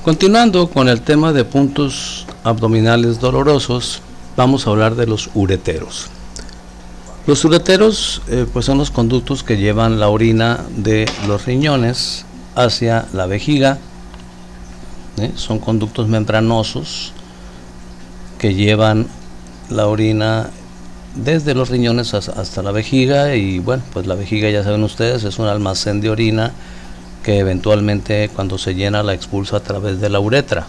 Continuando con el tema de puntos abdominales dolorosos, vamos a hablar de los ureteros. Los ureteros pues son los conductos que llevan la orina de los riñones hacia la vejiga. Son conductos membranosos que llevan la orina desde los riñones hasta la vejiga, y bueno, pues la vejiga, ya saben ustedes, es un almacén de orina que eventualmente cuando se llena la expulsa a través de la uretra.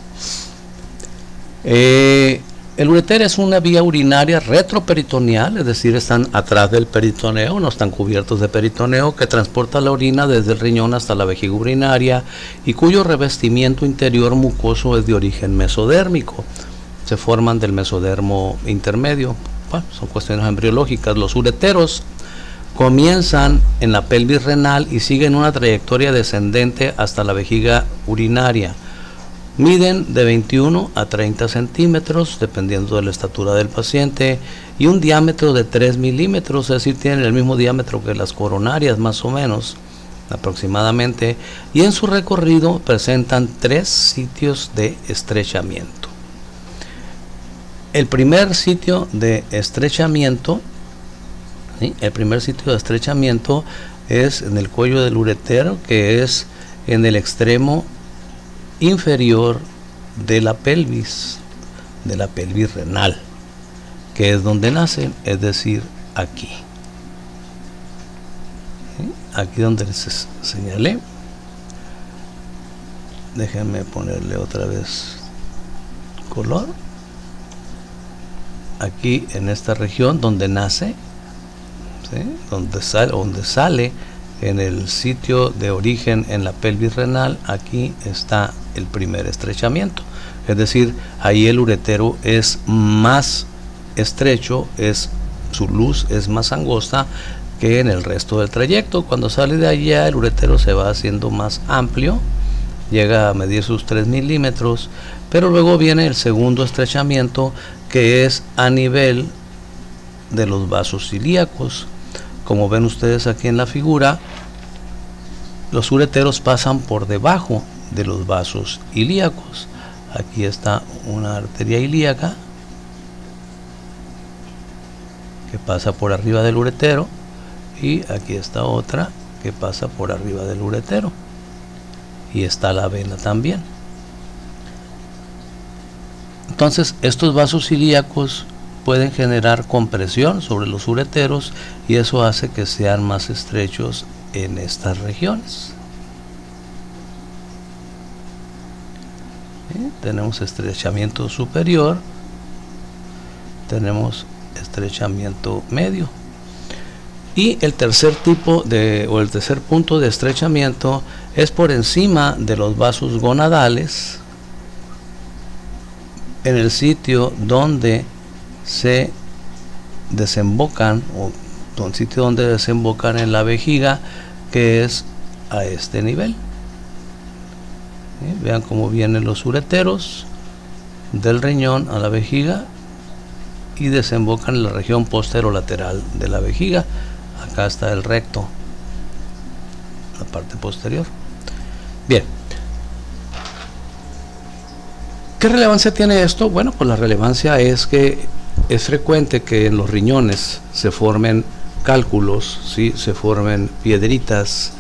El ureter es una vía urinaria retroperitoneal, es decir, están atrás del peritoneo, no están cubiertos de peritoneo, que transporta la orina desde el riñón hasta la vejiga urinaria y cuyo revestimiento interior mucoso es de origen mesodérmico. Se forman del mesodermo intermedio. Bueno, son cuestiones embriológicas. Los ureteros comienzan en la pelvis renal y siguen una trayectoria descendente hasta la vejiga urinaria. Miden de 21 a 30 centímetros, dependiendo de la estatura del paciente, y un diámetro de 3 milímetros, es decir, tienen el mismo diámetro que las coronarias, más o menos, aproximadamente, y en su recorrido presentan 3 sitios de estrechamiento. El primer sitio de estrechamiento, ¿sí? El primer sitio de estrechamiento es en el cuello del uretero, que es en el extremo inferior de la pelvis renal, que es donde nacen, es decir, aquí. ¿Sí? Aquí donde les señalé. Déjenme ponerle otra vez color. Aquí en esta región donde nace, ¿sí? donde sale en el sitio de origen en la pelvis renal, aquí está el primer estrechamiento. Es decir, ahí el uretero es más estrecho, su luz es más angosta que en el resto del trayecto. Cuando sale de allá, el uretero se va haciendo más amplio, llega a medir sus 3 milímetros, pero luego viene el segundo estrechamiento, que es a nivel de los vasos ilíacos. Como ven ustedes aquí en la figura, los ureteros pasan por debajo de los vasos ilíacos. Aquí está una arteria ilíaca que pasa por arriba del uretero, y aquí está otra que pasa por arriba del uretero, y está la vena también. Entonces, estos vasos ilíacos pueden generar compresión sobre los ureteros, y eso hace que sean más estrechos en estas regiones. Tenemos estrechamiento superior, tenemos estrechamiento medio, y el tercer tipo el tercer punto de estrechamiento es por encima de los vasos gonadales, en el sitio donde se desembocan, o un sitio donde desembocan en la vejiga, que es a este nivel. Vean cómo vienen los ureteros del riñón a la vejiga y desembocan en la región posterolateral de la vejiga. Acá está el recto, la parte posterior. Bien, ¿qué relevancia tiene esto? Bueno, pues la relevancia es que es frecuente que en los riñones se formen cálculos, ¿sí? Se formen piedritas,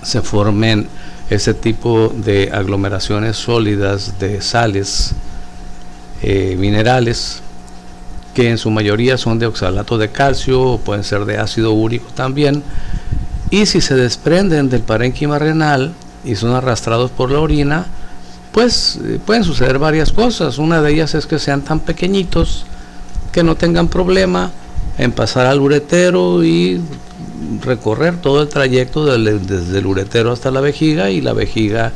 se formen ese tipo de aglomeraciones sólidas de sales minerales, que en su mayoría son de oxalato de calcio, o pueden ser de ácido úrico también, y si se desprenden del parénquima renal y son arrastrados por la orina, pues pueden suceder varias cosas. Una de ellas es que sean tan pequeñitos que no tengan problema en pasar al uretero y recorrer todo el trayecto desde el uretero hasta la vejiga, y la vejiga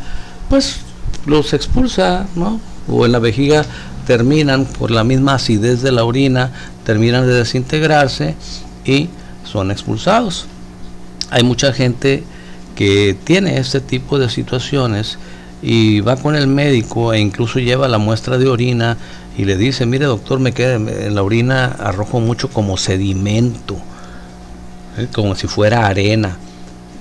pues los expulsa, ¿no? O en la vejiga terminan, por la misma acidez de la orina, terminan de desintegrarse y son expulsados. Hay mucha gente que tiene este tipo de situaciones y va con el médico e incluso lleva la muestra de orina y le dice: mire doctor, me queda en la orina, arrojo mucho como sedimento, como si fuera arena.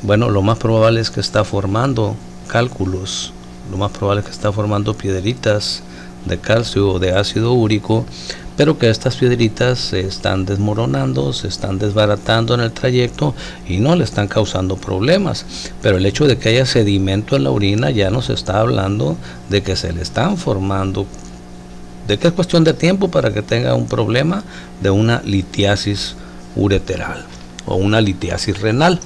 Bueno, lo más probable es que está formando cálculos lo más probable es que está formando piedritas de calcio o de ácido úrico, pero que estas piedritas se están desmoronando, se están desbaratando en el trayecto y no le están causando problemas. Pero el hecho de que haya sedimento en la orina ya nos está hablando de que se le están formando, de que es cuestión de tiempo para que tenga un problema de una litiasis ureteral o una litiasis renal.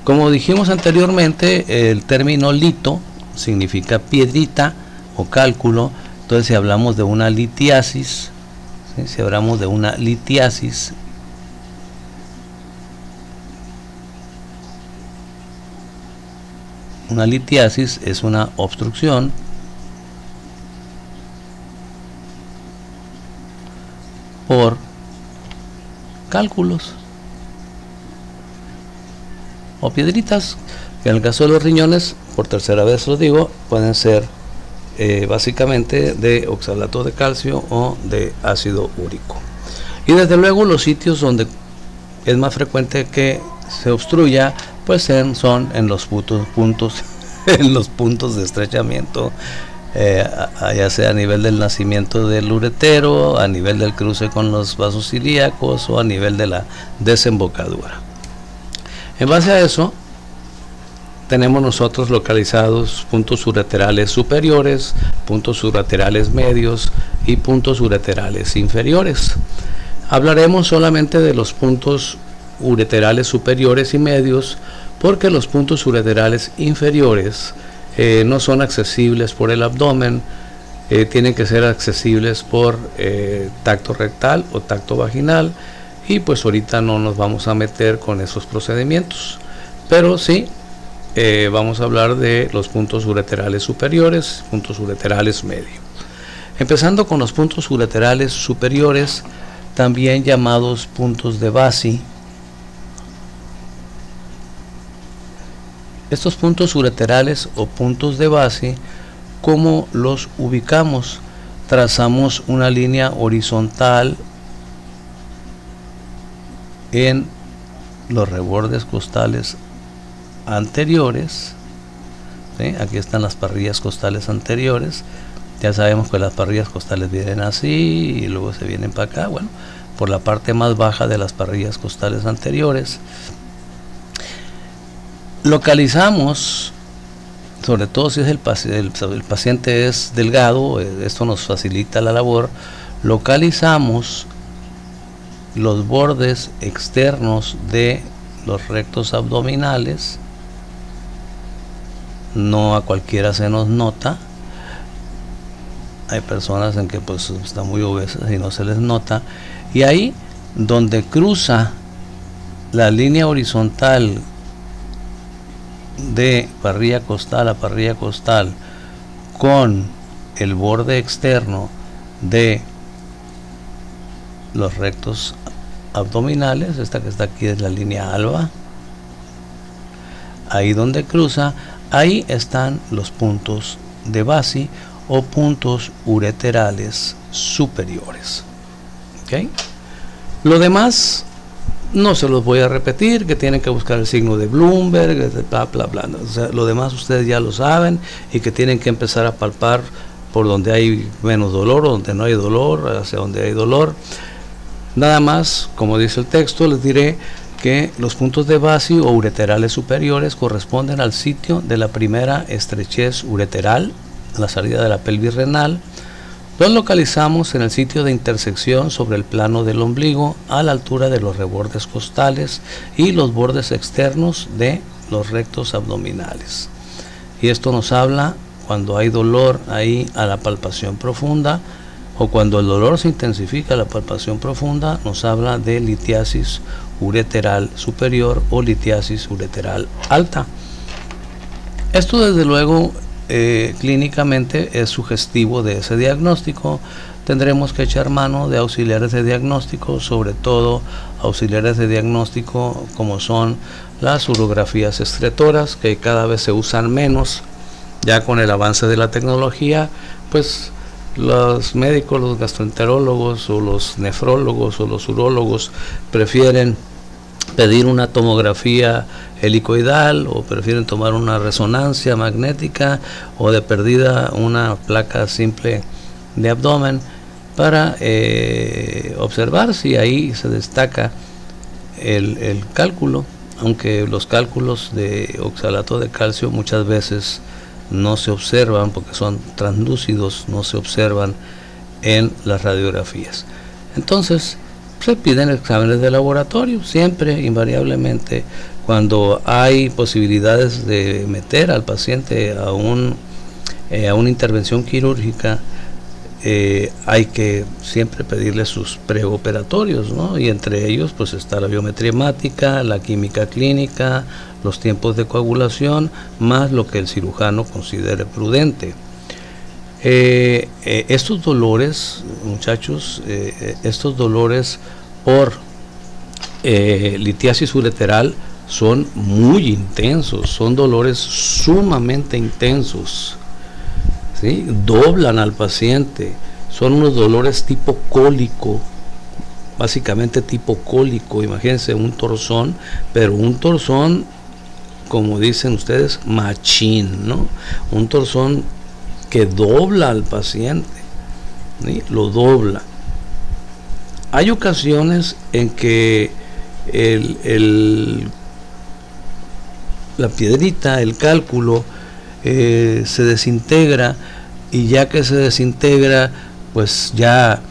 Como dijimos anteriormente, el término lito significa piedrita o cálculo. Entonces, si hablamos de una litiasis, ¿sí? Si hablamos de una litiasis, es una obstrucción por cálculos o piedritas, que en el caso de los riñones, por tercera vez lo digo, pueden ser básicamente de oxalato de calcio o de ácido úrico. Y desde luego los sitios donde es más frecuente que se obstruya, pues son en los puntos en los puntos de estrechamiento, ya sea a nivel del nacimiento del uretero, a nivel del cruce con los vasos ilíacos o a nivel de la desembocadura. En base a eso, tenemos nosotros localizados puntos ureterales superiores, puntos ureterales medios y puntos ureterales inferiores. Hablaremos solamente de los puntos ureterales superiores y medios, porque los puntos ureterales inferiores no son accesibles por el abdomen, tienen que ser accesibles por tacto rectal o tacto vaginal, y pues ahorita no nos vamos a meter con esos procedimientos, pero sí vamos a hablar de los puntos ureterales superiores, puntos ureterales medios. Empezando con los puntos ureterales superiores, también llamados puntos de Bassi. Estos puntos ureterales o puntos de Bassi, ¿cómo los ubicamos? Trazamos una línea horizontal en los rebordes costales anteriores, ¿sí? Aquí están las parrillas costales anteriores. Ya sabemos que las parrillas costales vienen así y luego se vienen para acá, bueno, por la parte más baja de las parrillas costales anteriores. Localizamos, sobre todo si es el paciente es delgado, esto nos facilita la labor, localizamos los bordes externos de los rectos abdominales. No a cualquiera se nos nota, hay personas en que pues están muy obesas y no se les nota, y ahí donde cruza la línea horizontal de parrilla costal a parrilla costal con el borde externo de los rectos abdominales, esta que está aquí es la línea alba, ahí donde cruza, ahí están los puntos de Bassi o puntos ureterales superiores. ¿Okay? Lo demás no se los voy a repetir, que tienen que buscar el signo de Bloomberg, bla bla bla. O sea, lo demás ustedes ya lo saben, y que tienen que empezar a palpar por donde hay menos dolor o donde no hay dolor, hacia donde hay dolor. Nada más, como dice el texto, les diré que los puntos de Bassi o ureterales superiores corresponden al sitio de la primera estrechez ureteral, la salida de la pelvis renal. Los localizamos en el sitio de intersección sobre el plano del ombligo, a la altura de los rebordes costales y los bordes externos de los rectos abdominales. Y esto nos habla cuando hay dolor ahí a la palpación profunda, o cuando el dolor se intensifica a la palpación profunda, nos habla de litiasis ureteral superior o litiasis ureteral alta. Esto desde luego clínicamente es sugestivo de ese diagnóstico. Tendremos que echar mano de auxiliares de diagnóstico, sobre todo auxiliares de diagnóstico como son las urografías excretoras, que cada vez se usan menos. Ya con el avance de la tecnología, pues los médicos, los gastroenterólogos o los nefrólogos o los urólogos prefieren pedir una tomografía helicoidal, o prefieren tomar una resonancia magnética, o de perdida una placa simple de abdomen, para observar si ahí se destaca el cálculo, aunque los cálculos de oxalato de calcio muchas veces no se observan porque son translúcidos, no se observan en las radiografías. Entonces se piden exámenes de laboratorio siempre, invariablemente, cuando hay posibilidades de meter al paciente a una intervención quirúrgica. Hay que siempre pedirle sus preoperatorios, ¿no? Y entre ellos pues está la biometría hemática, la química clínica, los tiempos de coagulación, más lo que el cirujano considere prudente. Estos dolores, muchachos, estos dolores por litiasis ureteral son muy intensos, son dolores sumamente intensos, ¿sí? Doblan al paciente, son unos dolores tipo cólico, básicamente tipo cólico. Imagínense un torzón, pero un torzón, como dicen ustedes, machín, ¿no? Un torzón que dobla al paciente, ¿sí? Lo dobla. Hay ocasiones en que la piedrita, el cálculo, se desintegra, y ya que se desintegra, pues ya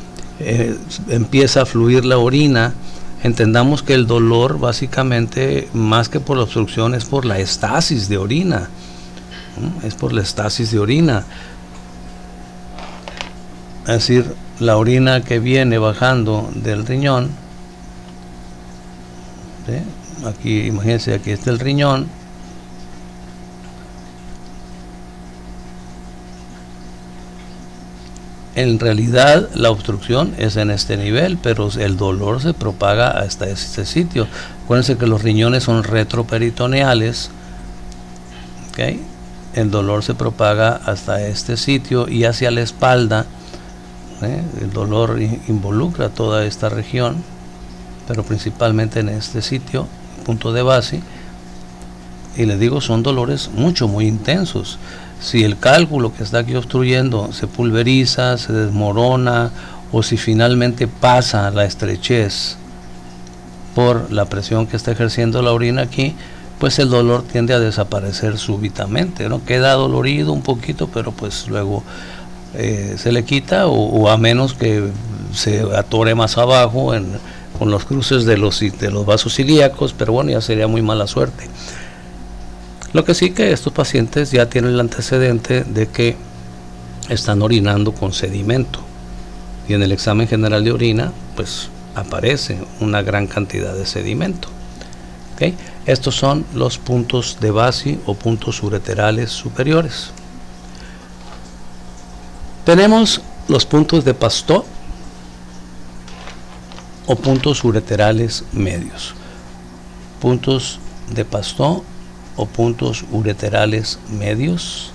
empieza a fluir la orina. Entendamos que el dolor, básicamente, más que por la obstrucción, es por la estasis de orina, ¿no? Es por la estasis de orina. Es decir, la orina que viene bajando del riñón, ¿sí? Aquí, imagínense, aquí está el riñón. En realidad la obstrucción es en este nivel, pero el dolor se propaga hasta este sitio. Acuérdense que los riñones son retroperitoneales, ¿okay? El dolor se propaga hasta este sitio y hacia la espalda, ¿eh? El dolor involucra toda esta región, pero principalmente en este sitio, punto de base. Y les digo, son dolores muy intensos. Si el cálculo que está aquí obstruyendo se pulveriza, se desmorona, o si finalmente pasa la estrechez por la presión que está ejerciendo la orina aquí, pues el dolor tiende a desaparecer súbitamente, ¿no? Queda dolorido un poquito, pero pues luego se le quita, o a menos que se atore más abajo con los cruces de los vasos ilíacos, pero bueno, ya sería muy mala suerte. Lo que sí, que estos pacientes ya tienen el antecedente de que están orinando con sedimento, y en el examen general de orina pues aparece una gran cantidad de sedimento, ¿okay? Estos son los puntos de Bassi o puntos ureterales superiores. Tenemos los puntos de Pasteau o puntos ureterales medios. Puntos de Pasteau o puntos ureterales medios.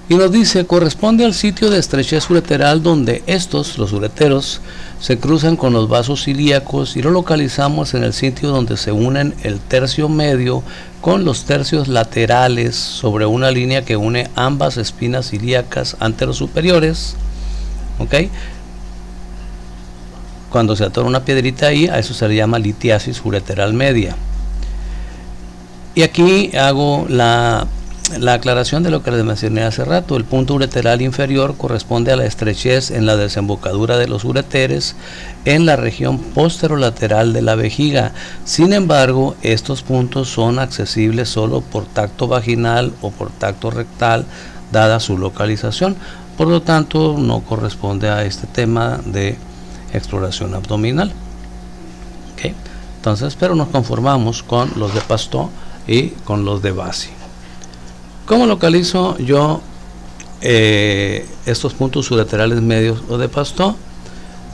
Y nos dice, corresponde al sitio de estrechez ureteral donde estos, los ureteros, se cruzan con los vasos ilíacos, y lo localizamos en el sitio donde se unen el tercio medio con los tercios laterales sobre una línea que une ambas espinas ilíacas anterosuperiores, ¿ok? Cuando se atora una piedrita ahí, a eso se le llama litiasis ureteral media. Y aquí hago la aclaración de lo que les mencioné hace rato. El punto ureteral inferior corresponde a la estrechez en la desembocadura de los ureteres en la región posterolateral de la vejiga. Sin embargo, estos puntos son accesibles solo por tacto vaginal o por tacto rectal, dada su localización. Por lo tanto, no corresponde a este tema de exploración abdominal. ¿Okay? Entonces, pero nos conformamos con los de Pasteau y con los de Bassi. ¿Cómo localizo yo estos puntos ureterales medios o de Pasteau?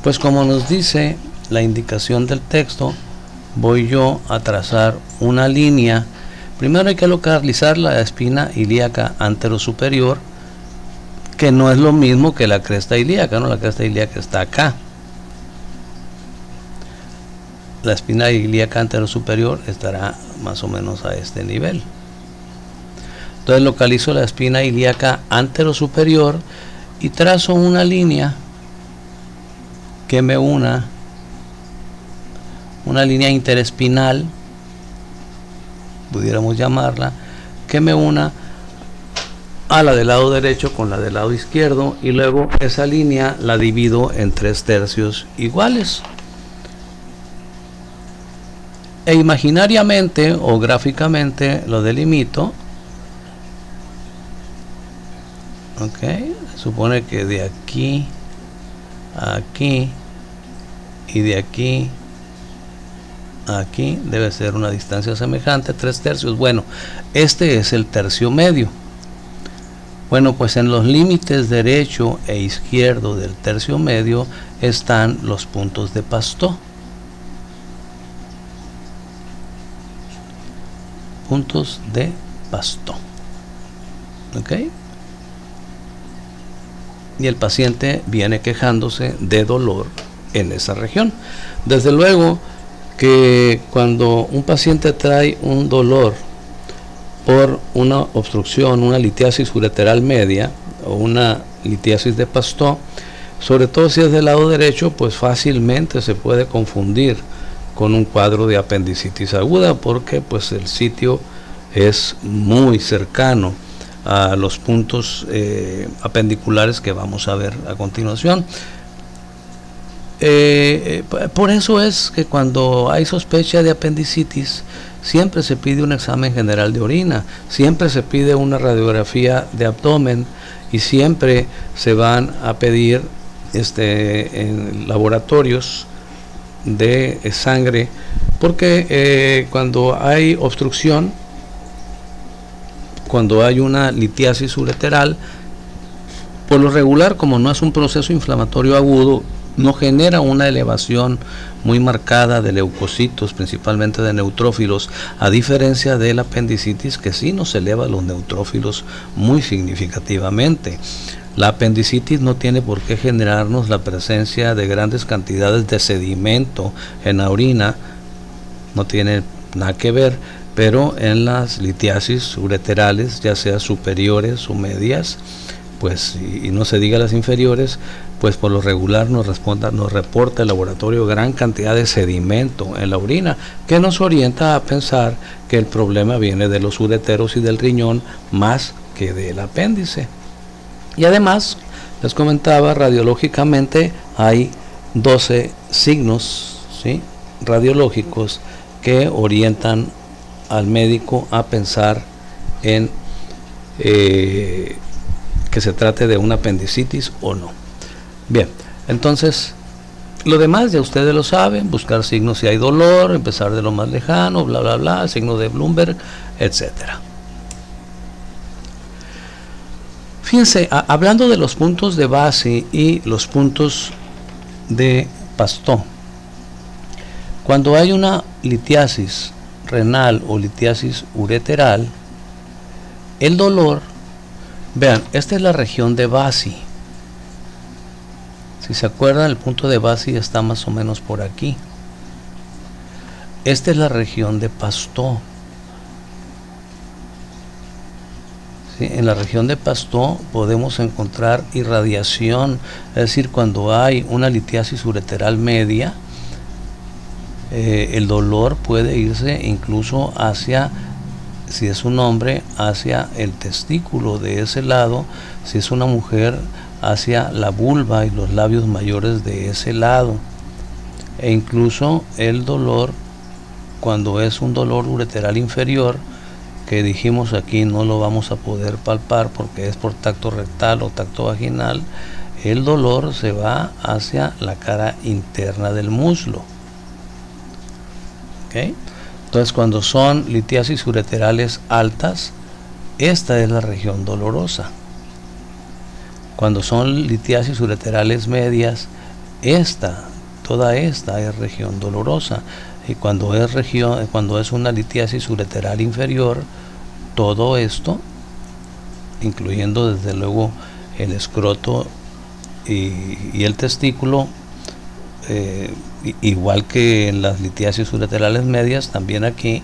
Pues como nos dice la indicación del texto, voy yo a trazar una línea. Primero hay que localizar la espina ilíaca anterosuperior, que no es lo mismo que la cresta ilíaca, ¿no? La cresta ilíaca está acá. la espina ilíaca anterosuperior estará más o menos a este nivel. Entonces localizo la espina ilíaca anterosuperior y trazo una línea que me una línea interespinal, pudiéramos llamarla, que me una a la del lado derecho con la del lado izquierdo, y luego esa línea la divido en 3 tercios iguales. E imaginariamente o gráficamente lo delimito. Ok, se supone que de aquí a aquí y de aquí a aquí debe ser una distancia semejante, 3 tercios. Bueno, este es el tercio medio. Bueno, pues en los límites derecho e izquierdo del tercio medio están los puntos de Pasteau. Puntos de Pasteau. ¿Ok? Y el paciente viene quejándose de dolor en esa región. Desde luego que cuando un paciente trae un dolor por una obstrucción, una litiasis ureteral media o una litiasis de Pasteau, sobre todo si es del lado derecho, pues fácilmente se puede confundir con un cuadro de apendicitis aguda, porque pues el sitio es muy cercano a los puntos apendiculares que vamos a ver a continuación. Por eso es que cuando hay sospecha de apendicitis siempre se pide un examen general de orina, siempre se pide una radiografía de abdomen y siempre se van a pedir en laboratorios de sangre, porque cuando hay obstrucción, cuando hay una litiasis ureteral, por lo regular, como no es un proceso inflamatorio agudo, no genera una elevación muy marcada de leucocitos, principalmente de neutrófilos, a diferencia de la apendicitis, que sí nos eleva los neutrófilos muy significativamente. La apendicitis no tiene por qué generarnos la presencia de grandes cantidades de sedimento en la orina, no tiene nada que ver, pero en las litiasis ureterales, ya sea superiores o medias, pues, y no se diga las inferiores, pues por lo regular nos reporta el laboratorio gran cantidad de sedimento en la orina, que nos orienta a pensar que el problema viene de los ureteros y del riñón más que del apéndice. Y además, les comentaba, radiológicamente hay 12 signos, ¿sí?, radiológicos que orientan al médico a pensar en que se trate de una apendicitis o no. Bien, entonces lo demás ya ustedes lo saben: buscar signos si hay dolor, empezar de lo más lejano, bla bla bla, signo de Bloomberg, etcétera. Fíjense, hablando de los puntos de base y los puntos de Pasteau, cuando hay una litiasis renal o litiasis ureteral, el dolor, vean, esta es la región de Bassi. Si se acuerdan, el punto de Bassi está más o menos por aquí. Esta es la región de Pasteau. ¿Sí? En la región de Pasteau podemos encontrar irradiación, es decir, cuando hay una litiasis ureteral media, el dolor puede irse incluso hacia, si es un hombre, hacia el testículo de ese lado; si es una mujer, hacia la vulva y los labios mayores de ese lado. E incluso el dolor, cuando es un dolor ureteral inferior, que dijimos aquí no lo vamos a poder palpar porque es por tacto rectal o tacto vaginal, el dolor se va hacia la cara interna del muslo. ¿Okay? Entonces, cuando son litiasis ureterales altas, esta es la región dolorosa. Cuando son litiasis ureterales medias, toda esta es región dolorosa. Y cuando es una litiasis ureteral inferior, todo esto, incluyendo desde luego el escroto y el testículo, igual que en las litiasis ureterales medias, también aquí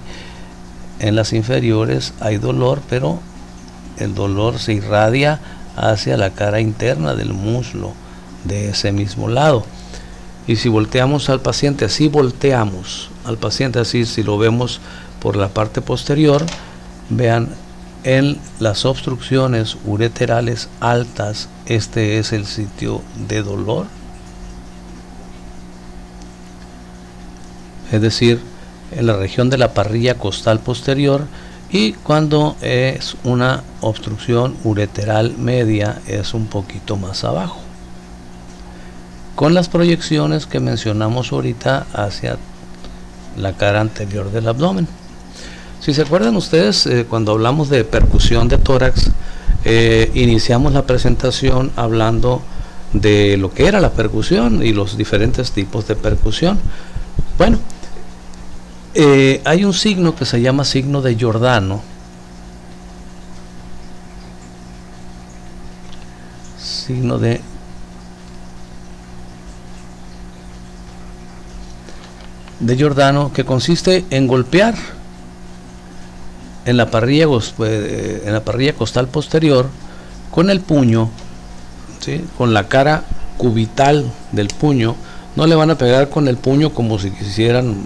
en las inferiores hay dolor, pero el dolor se irradia hacia la cara interna del muslo de ese mismo lado. Y si volteamos al paciente, así volteamos al paciente, así si lo vemos por la parte posterior, vean en las obstrucciones ureterales altas, este es el sitio de dolor. Es decir, en la región de la parrilla costal posterior, y cuando es una obstrucción ureteral media es un poquito más abajo, con las proyecciones que mencionamos ahorita hacia la cara anterior del abdomen. Si se acuerdan ustedes, cuando hablamos de percusión de tórax, iniciamos la presentación hablando de lo que era la percusión y los diferentes tipos de percusión. Bueno, hay un signo que se llama signo de Giordano. Signo de Giordano, que consiste en golpear en la parrilla costal posterior con el puño, ¿sí? Con la cara cubital del puño. No le van a pegar con el puño como si quisieran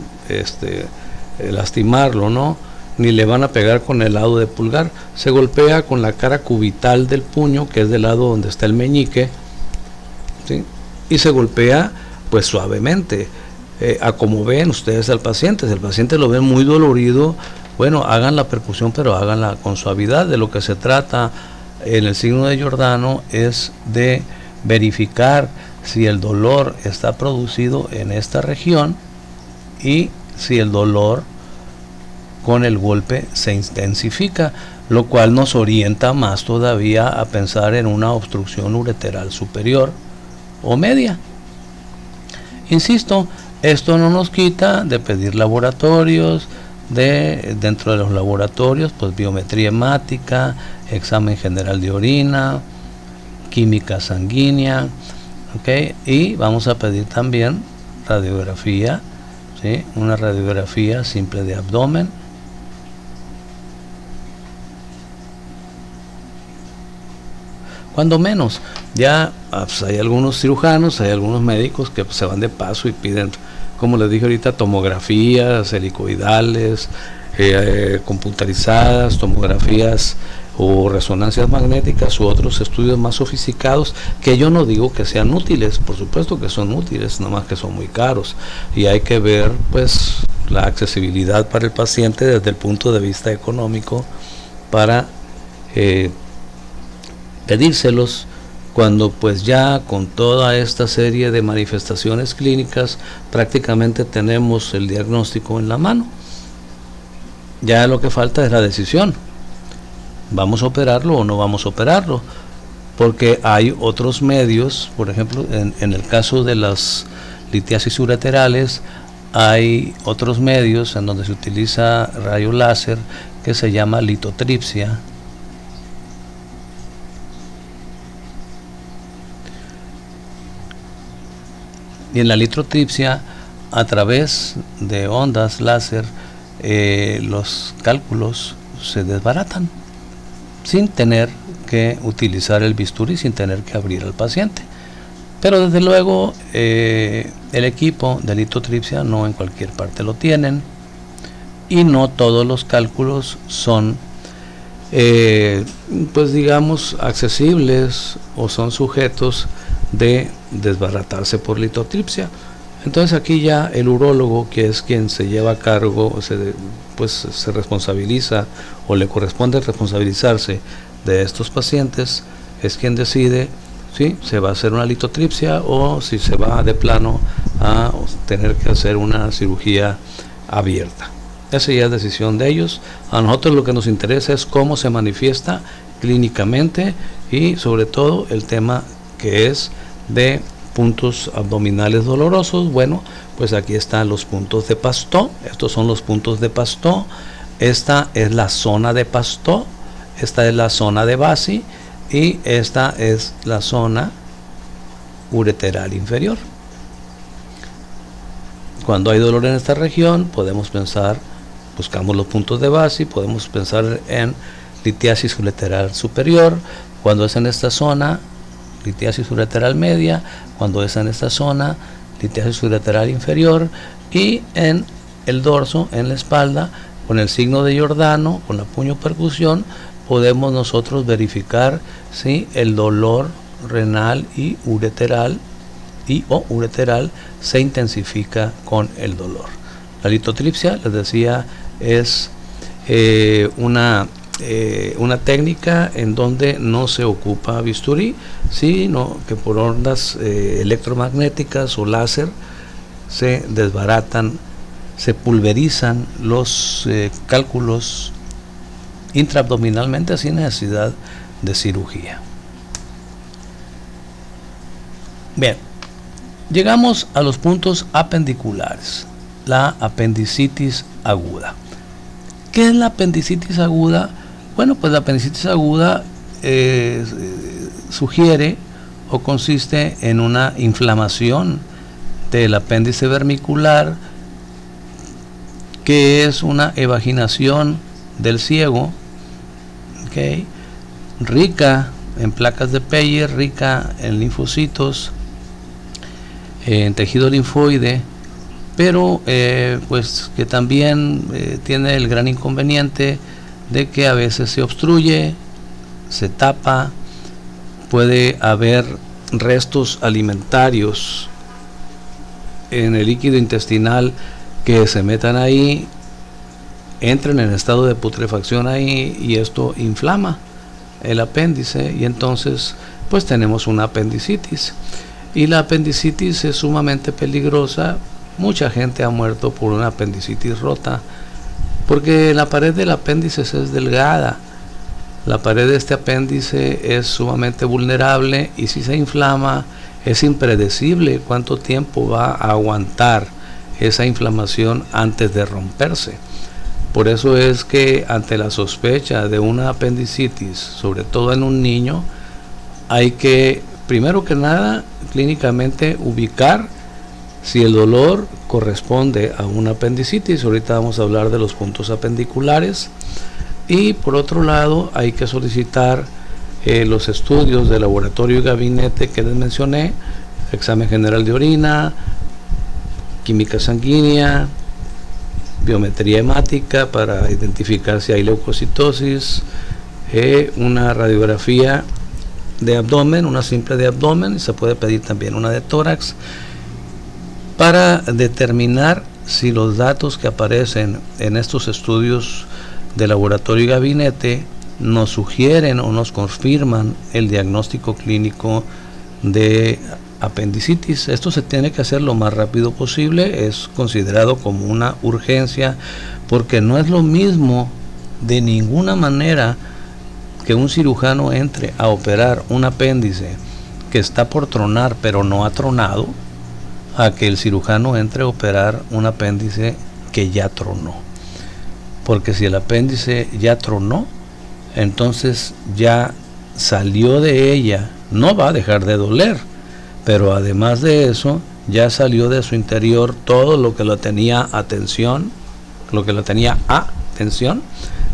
lastimarlo, ¿no? Ni le van a pegar con el lado de pulgar. Se golpea con la cara cubital del puño, que es del lado donde está el meñique, ¿sí? Y se golpea pues suavemente, a como ven ustedes al paciente. Si el paciente lo ven muy dolorido, bueno, hagan la percusión, pero háganla con suavidad. De lo que se trata en el signo de Giordano es de verificar si el dolor está producido en esta región y si el dolor con el golpe se intensifica, lo cual nos orienta más todavía a pensar en una obstrucción ureteral superior o media. Insisto, esto no nos quita de pedir laboratorios, dentro de los laboratorios, pues biometría hemática, examen general de orina, química sanguínea, ¿okay? Y vamos a pedir también radiografía, ¿sí? Una radiografía simple de abdomen. Cuando menos, ya pues, hay algunos cirujanos, hay algunos médicos que pues, se van de paso y piden, como les dije ahorita, tomografías helicoidales, computarizadas, tomografías o resonancias magnéticas u otros estudios más sofisticados, que yo no digo que sean útiles, por supuesto que son útiles, nada más que son muy caros y hay que ver pues la accesibilidad para el paciente desde el punto de vista económico para pedírselos, cuando pues ya con toda esta serie de manifestaciones clínicas prácticamente tenemos el diagnóstico en la mano. Ya lo que falta es la decisión. ¿Vamos a operarlo o no vamos a operarlo? Porque hay otros medios, por ejemplo, en el caso de las litiasis ureterales, hay otros medios en donde se utiliza rayo láser que se llama litotripsia. Y en la litotripsia, a través de ondas láser, los cálculos se desbaratan sin tener que utilizar el bisturí, sin tener que abrir al paciente. Pero desde luego el equipo de litotripsia no en cualquier parte lo tienen y no todos los cálculos son pues digamos accesibles o son sujetos de desbaratarse por litotripsia. Entonces aquí ya el urólogo, que es quien se lleva a cargo, se responsabiliza o le corresponde responsabilizarse de estos pacientes, es quien decide si se va a hacer una litotripsia o si se va de plano a tener que hacer una cirugía abierta. Esa ya es decisión de ellos. A nosotros lo que nos interesa es cómo se manifiesta clínicamente y sobre todo el tema que es de puntos abdominales dolorosos. Bueno, pues aquí están los puntos de Pasteau. Estos son los puntos de Pasteau. Esta es la zona de Pasteau, esta es la zona de Bassi y esta es la zona ureteral inferior. Cuando hay dolor en esta región, podemos pensar, buscamos los puntos de base y podemos pensar en litiasis ureteral superior. Cuando es en esta zona, litiasis ureteral media. Cuando es en esta zona, litiasis ureteral inferior. Y en el dorso, en la espalda, con el signo de Giordano, con la puño percusión, podemos nosotros verificar si el dolor renal y ureteral o ureteral se intensifica con el dolor. La litotripsia, les decía, es una técnica en donde no se ocupa bisturí, sino que por ondas electromagnéticas o láser se desbaratan, se pulverizan los cálculos intraabdominalmente sin necesidad de cirugía. Bien, llegamos a los puntos apendiculares, la apendicitis aguda. ¿Qué es la apendicitis aguda? Bueno, pues la apendicitis aguda sugiere o consiste en una inflamación del apéndice vermicular, que es una evaginación del ciego, ¿okay?, rica en placas de Peyer, rica en linfocitos, en tejido linfoide, pero pues que también tiene el gran inconveniente de que a veces se obstruye, se tapa, puede haber restos alimentarios en el líquido intestinal que se metan ahí, entren en estado de putrefacción ahí, y esto inflama el apéndice, y entonces pues tenemos una apendicitis. Y la apendicitis es sumamente peligrosa. Mucha gente ha muerto por una apendicitis rota, porque la pared del apéndice es delgada. La pared de este apéndice es sumamente vulnerable, y si se inflama es impredecible cuánto tiempo va a aguantar esa inflamación antes de romperse. Por eso es que ante la sospecha de una apendicitis, sobre todo en un niño, hay que, primero que nada, clínicamente ubicar si el dolor corresponde a una apendicitis. Ahorita vamos a hablar de los puntos apendiculares. Y por otro lado, hay que solicitar los estudios de laboratorio y gabinete que les mencioné: examen general de orina, química sanguínea, biometría hemática para identificar si hay leucocitosis, una radiografía de abdomen, una simple de abdomen, y se puede pedir también una de tórax, para determinar si los datos que aparecen en estos estudios de laboratorio y gabinete nos sugieren o nos confirman el diagnóstico clínico de apendicitis. Esto se tiene que hacer lo más rápido posible, es considerado como una urgencia, porque no es lo mismo de ninguna manera que un cirujano entre a operar un apéndice que está por tronar pero no ha tronado, a que el cirujano entre a operar un apéndice que ya tronó. Porque si el apéndice ya tronó, entonces ya salió de ella, no va a dejar de doler, pero además de eso ya salió de su interior todo lo que lo tenía a tensión,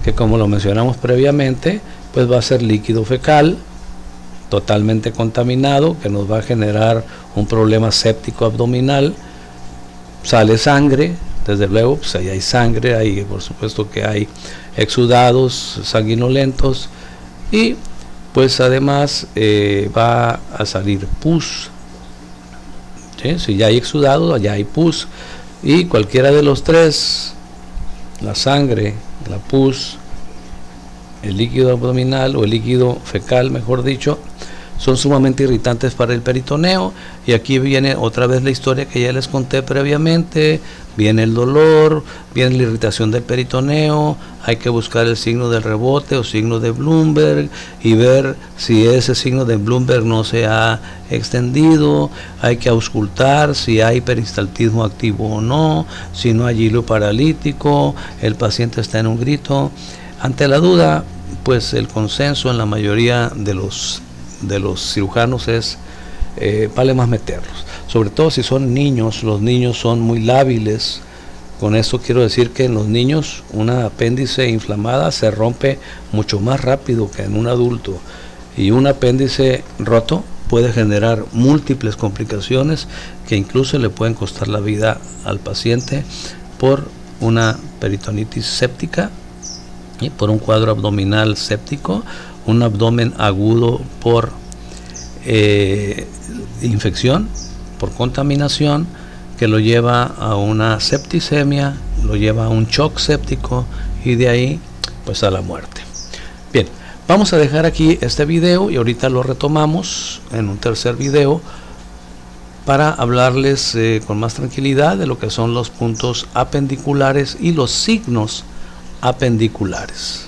que como lo mencionamos previamente, pues va a ser líquido fecal totalmente contaminado, que nos va a generar un problema séptico abdominal. Sale sangre, desde luego, pues ahí hay sangre, ahí por supuesto que hay exudados sanguinolentos, y pues además va a salir pus. ¿Sí? Si ya hay exudado, allá hay pus, y cualquiera de los tres, la sangre, la pus, el líquido abdominal o el líquido fecal, mejor dicho, son sumamente irritantes para el peritoneo. Y aquí viene otra vez la historia que ya les conté previamente. Viene el dolor, viene la irritación del peritoneo, hay que buscar el signo del rebote o signo de Bloomberg y ver si ese signo de Bloomberg no se ha extendido. Hay que auscultar si hay peristaltismo activo o no, si no hay hilo paralítico, el paciente está en un grito. Ante la duda, pues el consenso en la mayoría de los cirujanos es vale más meterlos. sobre todo si son niños. Los niños son muy lábiles. Con esto quiero decir que en los niños una apéndice inflamada se rompe mucho más rápido que en un adulto, y un apéndice roto puede generar múltiples complicaciones que incluso le pueden costar la vida al paciente por una peritonitis séptica y por un cuadro abdominal séptico, un abdomen agudo por infección, por contaminación, que lo lleva a una septicemia, lo lleva a un shock séptico y de ahí pues a la muerte. Bien, vamos a dejar aquí este video y ahorita lo retomamos en un tercer video para hablarles con más tranquilidad de lo que son los puntos apendiculares y los signos apendiculares.